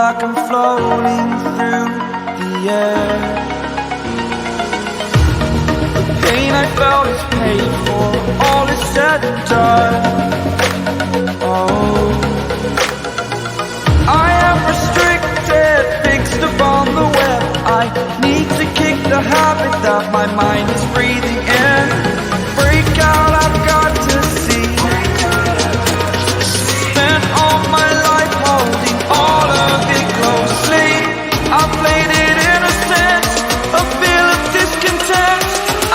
like I'm floating through the air. The pain I felt is paid for, all is said and done. Oh, I am restricted, fixed upon the web. I need to kick the habit that my mind is breathing in. Break out, I've got to see. Spent all my life holding all of it closely. I played it innocent, a feel of discontent.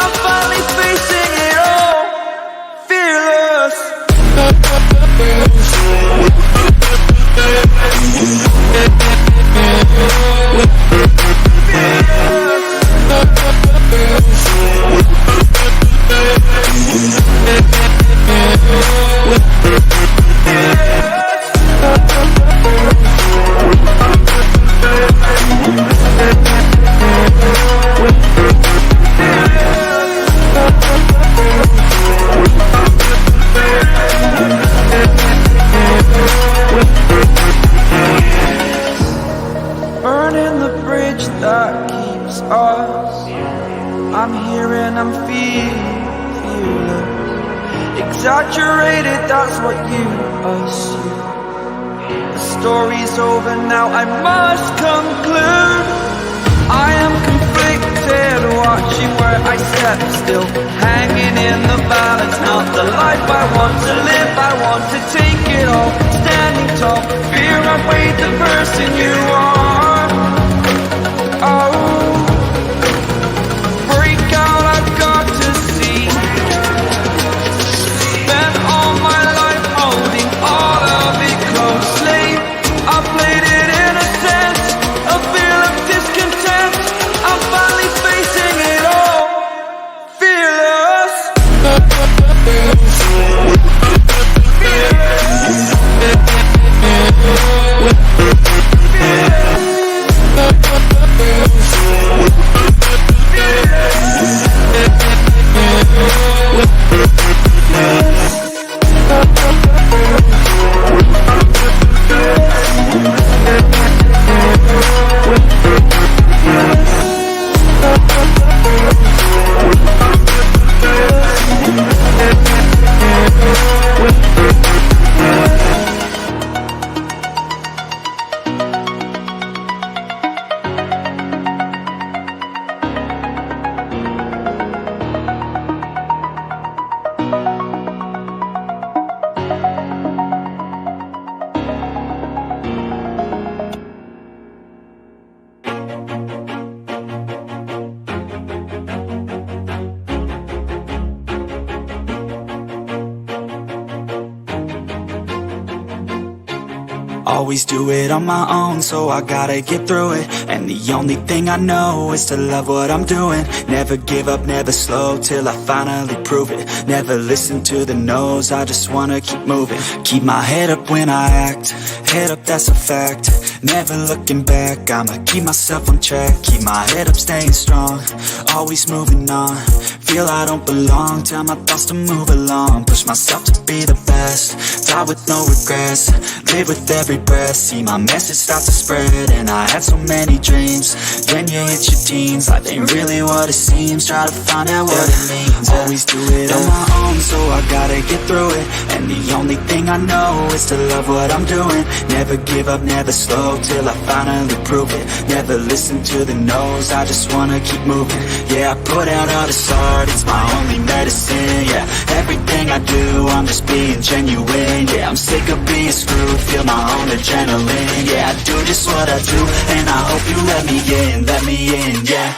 I'm finally facing it all, fearless. Burning the bridge that keeps us. I'm here and I'm fearless. Exaggerated, that's what you assume. The story's over now, I must conclude. I am conflicted, watching where I step still, hanging in the balance. Not the life I want to live, I want to take it all. Standing tall, fear I've weighed the person you are. Oh, break out, I've got to see. Spent all my life holding all of it closely. I played it innocent, a feel of discontent. I'm finally facing it all, fearless. Always do it on my own, so I gotta get through it. And the only thing I know is to love what I'm doing. Never give up, never slow, till I finally prove it. Never listen to the no's, I just wanna keep moving. Keep my head up when I act, head up, that's a fact. Never looking back, I'ma keep myself on track. Keep my head up, staying strong, always moving on. Feel I don't belong, tell my thoughts to move along. Push myself to be the best, die with no regrets. Live with every breath, see my message start to spread. And I had so many dreams, then you hit your teens. Life ain't really what it seems, try to find out what it means. Always do it on my own, so I gotta get through it. And the only thing I know is to love what I'm doing. Never give up, never slow, till I finally prove it. Never listen to the no's, I just wanna keep moving. Yeah, I put out all this art, it's my only medicine. Yeah, everything I do, I'm just being genuine. Yeah, I'm sick of being screwed, feel my own adrenaline. Yeah, I do just what I do, and I hope you let me in, yeah.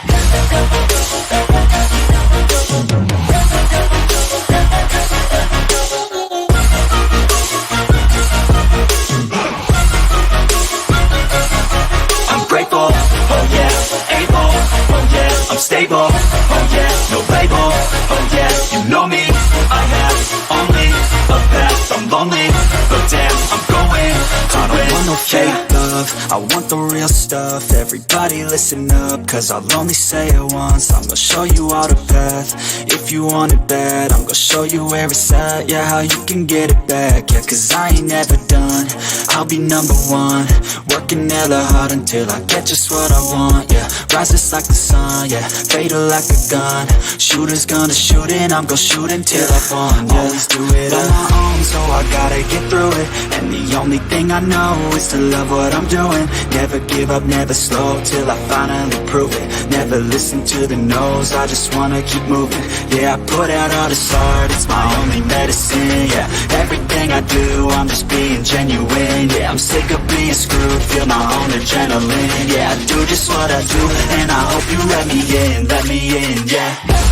I'm grateful, oh yeah, able, oh yeah, I'm stable, oh yeah, no label, oh yeah, you know me, I have only a path, I'm lonely, but damn, I'm going to win. I don't want no fake love, love, I want the real stuff. Everybody listen up, cause I'll only say it once. I'm gonna show you all the path. If you want it bad, I'm gonna show you where it's at. Yeah, how you can get it back. Yeah, cause I ain't never done, I'll be number one. Working hella hard until I get just what I want. Yeah, rises like the sun, yeah, fatal like a gun. Shooters gonna shoot and I'm gonna shoot until I won. Yeah, always do it on my own, so I gotta get through it. And the only thing I know is to love what I'm doing. Never give up, never slow, till I finally prove it. Never listen to the no's, I just wanna keep moving. Yeah, I put out all this art, it's my only medicine. Yeah, everything I do, I'm just being genuine. Yeah, I'm sick of being screwed, feel my own adrenaline. Yeah, I do just what I do, and I hope you let me in, yeah.